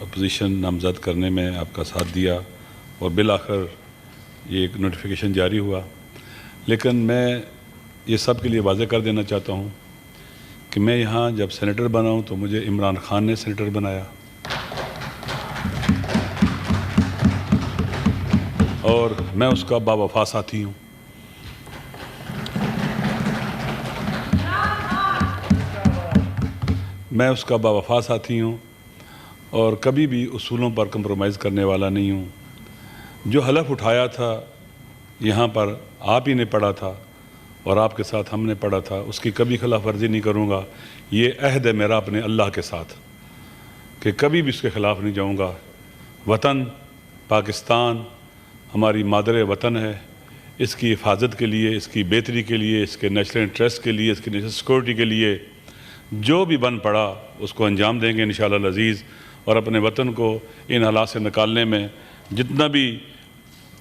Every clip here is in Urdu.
اپوزیشن نامزد کرنے میں آپ کا ساتھ دیا اور بالآخر یہ ایک نوٹیفیکیشن جاری ہوا. لیکن میں یہ سب کے لیے واضح کر دینا چاہتا ہوں کہ میں یہاں جب سینیٹر بنا ہوں تو مجھے عمران خان نے سینیٹر بنایا اور میں اس کا باوفا ساتھی ہوں. میں اس کا باوفا ساتھی ہوں اور کبھی بھی اصولوں پر کمپرومائز کرنے والا نہیں ہوں. جو حلف اٹھایا تھا یہاں پر آپ ہی نے پڑھا تھا اور آپ کے ساتھ ہم نے پڑھا تھا، اس کی کبھی خلاف ورزی نہیں کروں گا. یہ عہد ہے میرا اپنے اللہ کے ساتھ کہ کبھی بھی اس کے خلاف نہیں جاؤں گا. وطن پاکستان ہماری مادر وطن ہے. اس کی حفاظت کے لیے، اس کی بہتری کے لیے، اس کے نیشنل انٹرسٹ کے لیے، اس کی نیشنل سیکورٹی کے لیے جو بھی بن پڑا اس کو انجام دیں گے انشاءاللہ العزیز، اور اپنے وطن کو ان حالات سے نکالنے میں جتنا بھی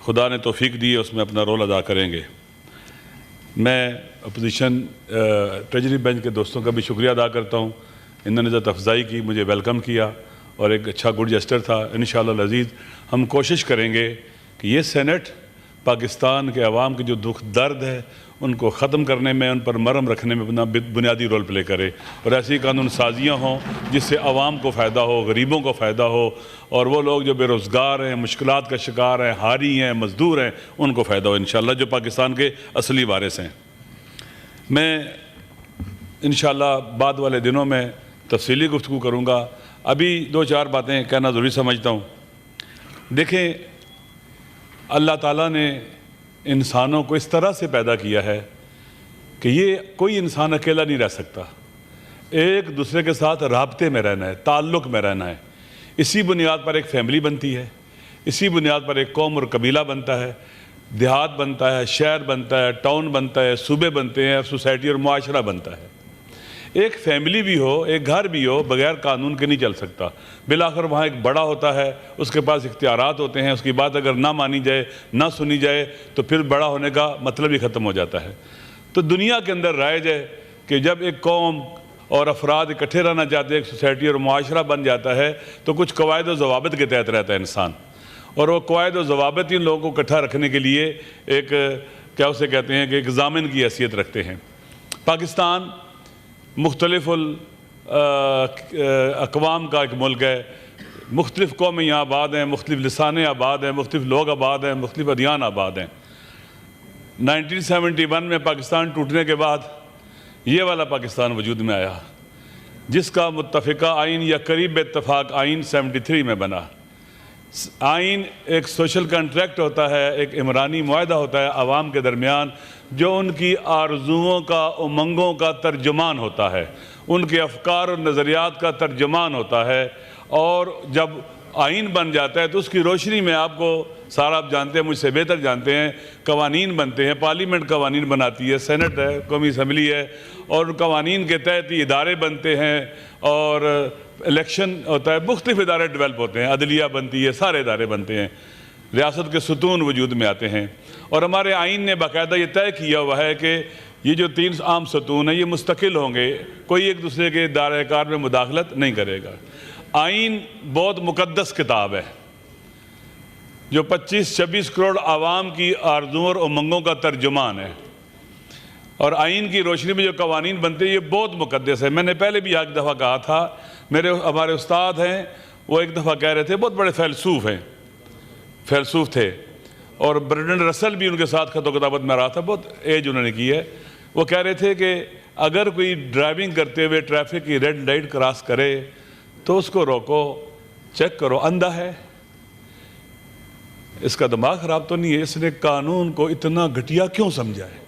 خدا نے توفیق دی ہے اس میں اپنا رول ادا کریں گے. میں اپوزیشن ٹریجری بینچ کے دوستوں کا بھی شکریہ ادا کرتا ہوں. انہوں نے عزت افزائی کی، مجھے ویلکم کیا اور ایک اچھا گڈ جسٹر تھا. انشاءاللہ العزیز ہم کوشش کریں گے کہ یہ سینٹ پاکستان کے عوام کی جو دکھ درد ہے ان کو ختم کرنے میں، ان پر مرہم رکھنے میں اپنا بنیادی رول پلے کرے اور ایسی قانون سازیاں ہوں جس سے عوام کو فائدہ ہو، غریبوں کو فائدہ ہو، اور وہ لوگ جو بے روزگار ہیں، مشکلات کا شکار ہیں، حاری ہیں، مزدور ہیں، ان کو فائدہ ہو انشاءاللہ، جو پاکستان کے اصلی وارث ہیں. میں انشاءاللہ بعد والے دنوں میں تفصیلی گفتگو کروں گا. ابھی دو چار باتیں کہنا ضروری سمجھتا ہوں. دیکھیں، اللہ تعالیٰ نے انسانوں کو اس طرح سے پیدا کیا ہے کہ یہ کوئی انسان اکیلا نہیں رہ سکتا. ایک دوسرے کے ساتھ رابطے میں رہنا ہے، تعلق میں رہنا ہے. اسی بنیاد پر ایک فیملی بنتی ہے، اسی بنیاد پر ایک قوم اور قبیلہ بنتا ہے، دیہات بنتا ہے، شہر بنتا ہے، ٹاؤن بنتا ہے، صوبے بنتے ہیں، سوسائٹی اور معاشرہ بنتا ہے. ایک فیملی بھی ہو، ایک گھر بھی ہو، بغیر قانون کے نہیں چل سکتا. بالآخر وہاں ایک بڑا ہوتا ہے، اس کے پاس اختیارات ہوتے ہیں، اس کی بات اگر نہ مانی جائے، نہ سنی جائے تو پھر بڑا ہونے کا مطلب ہی ختم ہو جاتا ہے. تو دنیا کے اندر رائج ہے کہ جب ایک قوم اور افراد اکٹھے رہنا چاہتے ہیں، ایک سوسائٹی اور معاشرہ بن جاتا ہے تو کچھ قواعد و ضوابط کے تحت رہتا ہے انسان، اور وہ قواعد و ضوابط ان لوگوں کو اکٹھا رکھنے کے لیے ایک کیا اسے کہتے ہیں کہ ایک ضامن کی حیثیت رکھتے ہیں. پاکستان مختلف اقوام کا ایک ملک ہے. مختلف قومیں یہاں آباد ہیں، مختلف لسانیں آباد ہیں، مختلف لوگ آباد ہیں، مختلف ادیان آباد ہیں. 1971 میں پاکستان ٹوٹنے کے بعد یہ والا پاکستان وجود میں آیا جس کا متفقہ آئین یا قریب اتفاق آئین 73 میں بنا. آئین ایک سوشل کنٹریکٹ ہوتا ہے، ایک عمرانی معاہدہ ہوتا ہے عوام کے درمیان جو ان کی آرزوؤں کا، امنگوں کا ترجمان ہوتا ہے، ان کے افکار اور نظریات کا ترجمان ہوتا ہے. اور جب آئین بن جاتا ہے تو اس کی روشنی میں آپ کو سارا آپ جانتے ہیں، مجھ سے بہتر جانتے ہیں، قوانین بنتے ہیں. پارلیمنٹ قوانین بناتی ہے، سینٹ ہے، قومی اسمبلی ہے، اور قوانین کے تحت ہی ادارے بنتے ہیں اور الیکشن ہوتا ہے. مختلف ادارے ڈیولپ ہوتے ہیں، عدلیہ بنتی ہے، سارے ادارے بنتے ہیں، ریاست کے ستون وجود میں آتے ہیں. اور ہمارے آئین نے باقاعدہ یہ طے کیا ہوا ہے کہ یہ جو 3 عام ستون ہیں یہ مستقل ہوں گے، کوئی ایک دوسرے کے دائرہ کار میں مداخلت نہیں کرے گا. آئین بہت مقدس کتاب ہے جو 25-26 کروڑ عوام کی آرزوؤں اور امنگوں کا ترجمان ہے، اور آئین کی روشنی میں جو قوانین بنتے ہیں یہ بہت مقدس ہے. میں نے پہلے بھی ایک دفعہ کہا تھا، ہمارے استاد ہیں وہ ایک دفعہ کہہ رہے تھے، بہت بڑے فیلسوف تھے، اور برٹرینڈ رسل بھی ان کے ساتھ خط و کتابت میں رہا تھا، بہت ایج انہوں نے کی ہے. وہ کہہ رہے تھے کہ اگر کوئی ڈرائیونگ کرتے ہوئے ٹریفک کی ریڈ لائٹ کراس کرے تو اس کو روکو، چیک کرو اندھا ہے، اس کا دماغ خراب تو نہیں ہے، اس نے قانون کو اتنا گھٹیا کیوں سمجھا ہے،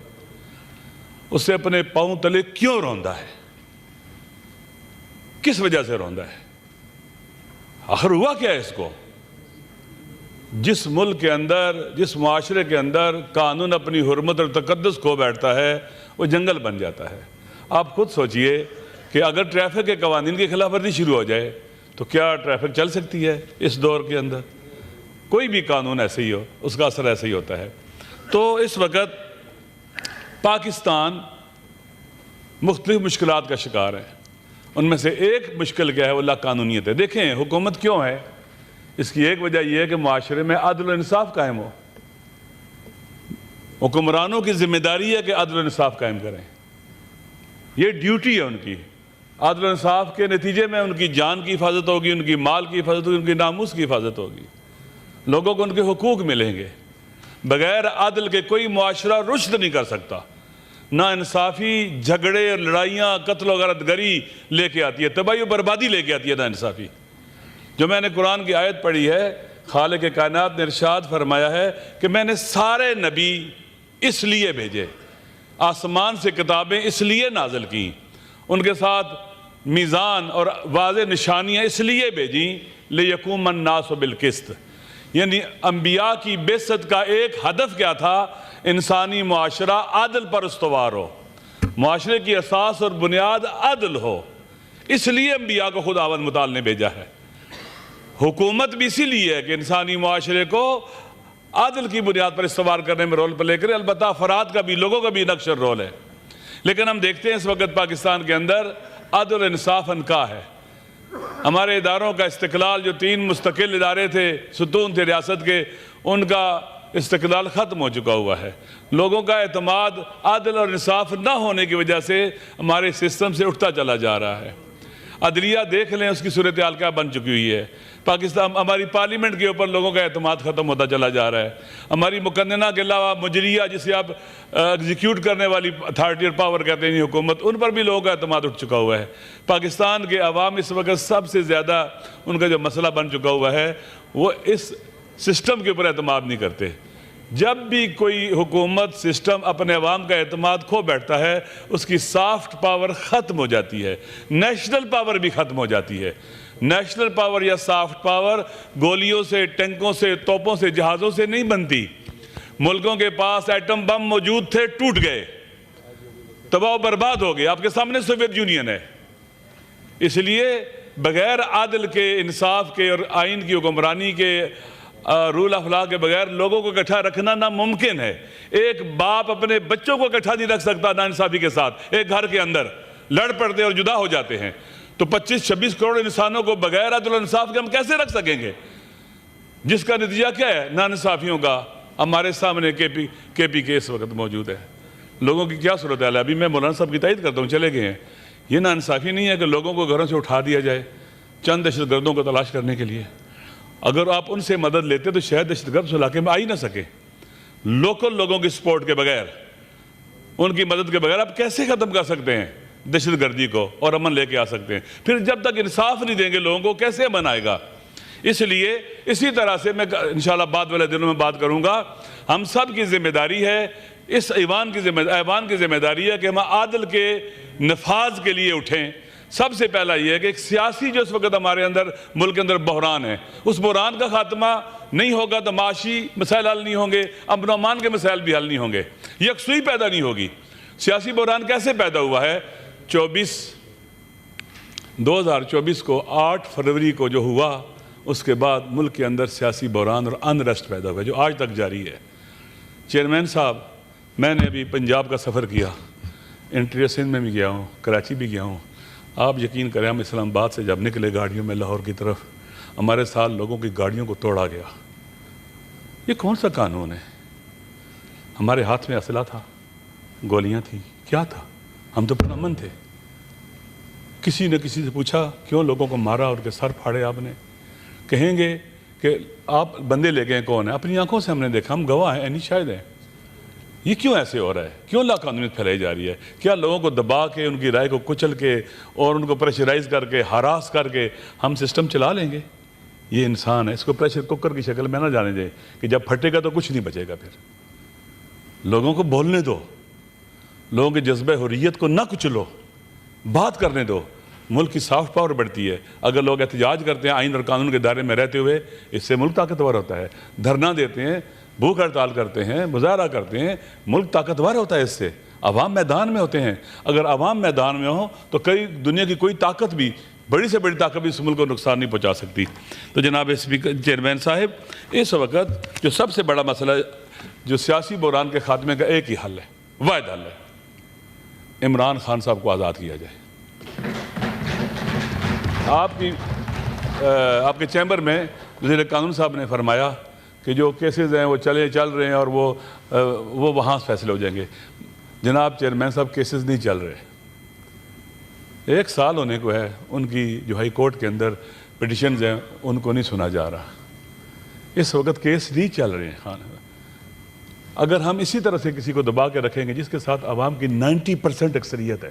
اسے اپنے پاؤں تلے کیوں روندا ہے، کس وجہ سے روندا ہے، آخر ہوا کیا ہے اس کو. جس ملک کے اندر، جس معاشرے کے اندر قانون اپنی حرمت اور تقدس کھو بیٹھتا ہے وہ جنگل بن جاتا ہے. آپ خود سوچئے کہ اگر ٹریفک کے قوانین کی خلاف ورزی شروع ہو جائے تو کیا ٹریفک چل سکتی ہے اس دور کے اندر؟ کوئی بھی قانون ایسے ہی ہو، اس کا اثر ایسے ہی ہوتا ہے. تو اس وقت پاکستان مختلف مشکلات کا شکار ہے، ان میں سے ایک مشکل کیا ہے، وہ اللہ قانونیت ہے۔ دیکھیں حکومت کیوں ہے، اس کی ایک وجہ یہ ہے کہ معاشرے میں عدل و انصاف قائم ہو۔ حکمرانوں کی ذمہ داری ہے کہ عدل و انصاف قائم کریں، یہ ڈیوٹی ہے ان کی۔ عدل و انصاف کے نتیجے میں ان کی جان کی حفاظت ہوگی، ان کی مال کی حفاظت ہوگی، ان کی ناموس کی حفاظت ہوگی، لوگوں کو ان کے حقوق ملیں گے۔ بغیر عدل کے کوئی معاشرہ رشد نہیں کر سکتا۔ نا انصافی جھگڑے اور لڑائیاں، قتل و غارت گری لے کے آتی ہے، تباہی و بربادی لے کے آتی ہے نا انصافی۔ جو میں نے قرآن کی آیت پڑھی ہے، خالق کائنات نے ارشاد فرمایا ہے کہ میں نے سارے نبی اس لیے بھیجے، آسمان سے کتابیں اس لیے نازل کیں، ان کے ساتھ میزان اور واضح نشانیاں اس لیے بھیجیں، لِيَقُومَ النَّاسُ بِالْقِسْطِ، یعنی انبیاء کی بعثت کا ایک ہدف کیا تھا، انسانی معاشرہ عدل پر استوار ہو، معاشرے کی اساس اور بنیاد عدل ہو۔ اس لیے انبیاء کو خداوند متعال نے بھیجا ہے۔ حکومت بھی اسی لیے ہے کہ انسانی معاشرے کو عدل کی بنیاد پر استوار کرنے میں رول پلے کرے، البتہ افراد کا بھی، لوگوں کا بھی نقش اور رول ہے۔ لیکن ہم دیکھتے ہیں اس وقت پاکستان کے اندر عدل و انصاف انکا ہے۔ ہمارے اداروں کا استقلال، جو 3 مستقل ادارے تھے، ستون تھے ریاست کے، ان کا استقلال ختم ہو چکا ہوا ہے۔ لوگوں کا اعتماد عدل اور انصاف نہ ہونے کی وجہ سے ہمارے سسٹم سے اٹھتا چلا جا رہا ہے۔ عدلیہ دیکھ لیں اس کی صورتحال کیا بن چکی ہوئی ہے۔ پاکستان، ہماری پارلیمنٹ کے اوپر لوگوں کا اعتماد ختم ہوتا چلا جا رہا ہے۔ ہماری مقننہ کے علاوہ مجریہ، جسے آپ ایگزیکیوٹ کرنے والی اتھارٹی اور پاور کہتے ہیں حکومت، ان پر بھی لوگوں کا اعتماد اٹھ چکا ہوا ہے۔ پاکستان کے عوام اس وقت سب سے زیادہ ان کا جو مسئلہ بن چکا ہوا ہے، وہ اس سسٹم کے اوپر اعتماد نہیں کرتے۔ جب بھی کوئی حکومت سسٹم اپنے عوام کا اعتماد کھو بیٹھتا ہے، اس کی سافٹ پاور ختم ہو جاتی ہے، نیشنل پاور بھی ختم ہو جاتی ہے۔ نیشنل پاور یا سافٹ پاور گولیوں سے، ٹینکوں سے، توپوں سے، جہازوں سے نہیں بنتی۔ ملکوں کے پاس ایٹم بم موجود تھے، ٹوٹ گئے، تباہ و برباد ہو گئے۔ آپ کے سامنے سوویت یونین ہے۔ اس لیے بغیر عدل کے، انصاف کے اور آئین کی حکمرانی کے، رول آف لا کے بغیر لوگوں کو اکٹھا رکھنا ناممکن ہے۔ ایک باپ اپنے بچوں کو اکٹھا نہیں رکھ سکتا ناانصافی کے ساتھ۔ ایک گھر کے اندر لڑ پڑتے اور جدا ہو جاتے ہیں، تو 25-26 کروڑ انسانوں کو بغیر عدل و انصاف کے ہم کیسے رکھ سکیں گے؟ جس کا نتیجہ کیا ہے؟ ناانصافیوں کا۔ ہمارے سامنے کے پی کے اس وقت موجود ہے۔ لوگوں کی کیا صورتحال ہے؟ ابھی میں مولانا صاحب کی تائید کرتا ہوں، چلے گئے ہیں۔ یہ ناانصافی نہیں ہے کہ لوگوں کو گھروں سے اٹھا دیا جائے چند دہشت گردوں کو تلاش کرنے کے لیے۔ اگر آپ ان سے مدد لیتے تو شاید دہشت گرد اس علاقے میں آ ہی نہ سکے۔ لوکل لوگوں کی سپورٹ کے بغیر، ان کی مدد کے بغیر آپ کیسے ختم کر سکتے ہیں دہشت گردی کو اور امن لے کے آ سکتے ہیں؟ پھر جب تک انصاف نہیں دیں گے لوگوں کو، کیسے امن آئے گا؟ اس لیے اسی طرح سے میں انشاءاللہ بعد والے دنوں میں بات کروں گا، ہم سب کی ذمہ داری ہے، اس ایوان کی ذمہ داری ہے کہ ہم عادل کے نفاذ کے لیے اٹھیں۔ سب سے پہلا یہ ہے کہ ایک سیاسی جو اس وقت ہمارے اندر ملک کے اندر بحران ہے، اس بحران کا خاتمہ نہیں ہوگا تو معاشی مسائل حل نہیں ہوں گے، امن و امان کے مسائل بھی حل نہیں ہوں گے، یکسوئی پیدا نہیں ہوگی۔ سیاسی بحران کیسے پیدا ہوا ہے؟ 2024 کو 8 فروری کو جو ہوا، اس کے بعد ملک کے اندر سیاسی بحران اور انریسٹ پیدا ہوا ہے، جو آج تک جاری ہے۔ چیئرمین صاحب، میں نے ابھی پنجاب کا سفر کیا، انٹیریئر سندھ میں بھی گیا ہوں، کراچی بھی گیا ہوں۔ آپ یقین کریں، ہم اسلام آباد سے جب نکلے گاڑیوں میں لاہور کی طرف، ہمارے ساتھ لوگوں کی گاڑیوں کو توڑا گیا۔ یہ کون سا قانون ہے؟ ہمارے ہاتھ میں اسلحہ تھا، گولیاں تھیں، کیا تھا؟ ہم تو پرامن تھے۔ کسی نے کسی سے پوچھا کیوں لوگوں کو مارا اور کے سر پھاڑے آپ نے؟ کہیں گے کہ آپ بندے لے گئے کون ہیں؟ اپنی آنکھوں سے ہم نے دیکھا، ہم گواہ ہیں، شاہد ہیں۔ یہ کیوں ایسے ہو رہا ہے؟ کیوں لاقانونیت پھیلائی جا رہی ہے؟ کیا لوگوں کو دبا کے، ان کی رائے کو کچل کے اور ان کو پریشرائز کر کے، ہراس کر کے ہم سسٹم چلا لیں گے؟ یہ انسان ہے، اس کو پریشر کوکر کی شکل میں نہ جانے دیں کہ جب پھٹے گا تو کچھ نہیں بچے گا۔ پھر لوگوں کو بولنے دو، لوگوں کے جذبہ حریت کو نہ کچلو، بات کرنے دو۔ ملک کی سافٹ پاور بڑھتی ہے اگر لوگ احتجاج کرتے ہیں آئین اور قانون کے دائرے میں رہتے ہوئے، اس سے ملک طاقتور ہوتا ہے۔ دھرنا دیتے ہیں، بھوک ہڑتال کرتے ہیں، مظاہرہ کرتے ہیں، ملک طاقتور ہوتا ہے اس سے۔ عوام میدان میں ہوتے ہیں، اگر عوام میدان میں ہو تو دنیا کی کوئی طاقت بھی، بڑی سے بڑی طاقت بھی اس ملک کو نقصان نہیں پہنچا سکتی۔ تو جناب اسپیکر، چیئرمین صاحب، اس وقت جو سب سے بڑا مسئلہ جو سیاسی بحران کے خاتمے کا ایک ہی حل ہے، واحد حل ہے، عمران خان صاحب کو آزاد کیا جائے۔ آپ کے چیمبر میں وزیر قانون صاحب نے فرمایا کہ جو کیسز ہیں وہ چل رہے ہیں اور وہ وہاں فیصلے ہو جائیں گے۔ جناب چیئرمین صاحب، کیسز نہیں چل رہے، 1 سال ہونے کو ہے، ان کی جو ہائی کورٹ کے اندر پٹیشنز ہیں ان کو نہیں سنا جا رہا، اس وقت کیس نہیں چل رہے ہیں۔ اگر ہم اسی طرح سے کسی کو دبا کے رکھیں گے جس کے ساتھ عوام کی 90% اکثریت ہے،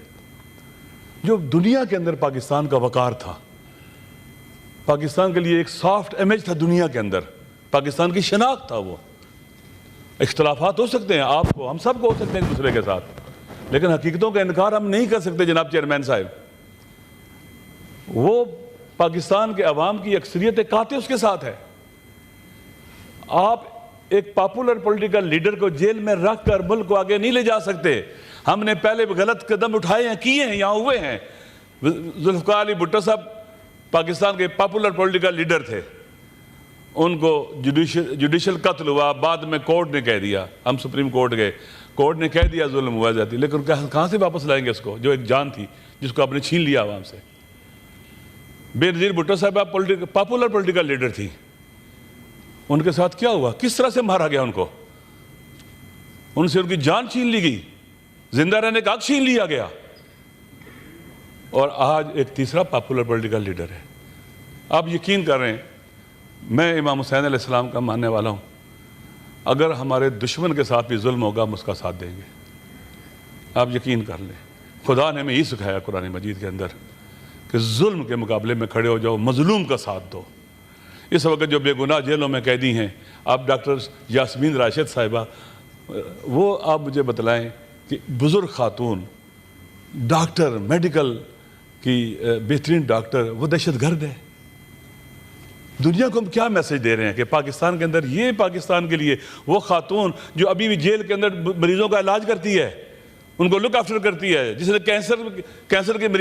جو دنیا کے اندر پاکستان کا وقار تھا، پاکستان کے لیے ایک سافٹ امیج تھا دنیا کے اندر، پاکستان کی شناخت تھا، وہ اختلافات ہو سکتے ہیں، آپ کو، ہم سب کو ہو سکتے ہیں ایک دوسرے کے ساتھ، لیکن حقیقتوں کا انکار ہم نہیں کر سکتے۔ جناب چیئرمین صاحب، وہ پاکستان کے عوام کی اکثریت قاطع اس کے ساتھ ہے۔ آپ ایک پاپولر پولیٹیکل لیڈر کو جیل میں رکھ کر ملک کو آگے نہیں لے جا سکتے۔ ہم نے پہلے غلط قدم اٹھائے ہیں، کیے ہیں، یہاں ہوئے ہیں۔ ذوالفقار علی بھٹو صاحب پاکستان کے پاپولر پولیٹیکل لیڈر تھے، ان کو جوڈیشل قتل ہوا، بعد میں کورٹ نے کہہ دیا، ہم سپریم کورٹ گئے، کورٹ نے کہہ دیا ظلم ہوا جاتی، لیکن کہاں سے واپس لائیں گے اس کو جو ایک جان تھی جس کو آپ نے چھین لیا عوام سے۔ بے نظیر بھٹو صاحب آپ پاپولر پولیٹیکل لیڈر تھی، ان کے ساتھ کیا ہوا؟ کس طرح سے مارا گیا ان کو؟ ان سے ان کی جان چھین لی گئی، زندہ رہنے کا حق چھین لیا گیا۔ اور آج ایک تیسرا پاپولر پولیٹیکل لیڈر ہے۔ آپ یقین کر رہے ہیں، میں امام حسین علیہ السلام کا ماننے والا ہوں، اگر ہمارے دشمن کے ساتھ بھی ظلم ہوگا ہم اس کا ساتھ دیں گے۔ آپ یقین کر لیں، خدا نے ہمیں یہ سکھایا قرآن مجید کے اندر کہ ظلم کے مقابلے میں کھڑے ہو جاؤ، مظلوم کا ساتھ دو۔ اس وقت جو بے گناہ جیلوں میں قیدی ہیں، آپ ڈاکٹر یاسمین راشد صاحبہ، وہ آپ مجھے بتلائیں کہ بزرگ خاتون ڈاکٹر، میڈیکل کی بہترین ڈاکٹر، وہ دہشت گرد ہے۔ دنیا کو ہم کیا میسج دے رہے ہیں کہ پاکستان کے اندر یہ پاکستان کے لیے وہ خاتون جو ابھی بھی جیل کے اندر مریضوں کا علاج کرتی ہے، ان کو لک آفٹر کرتی ہے، جس نے کینسر کے مریض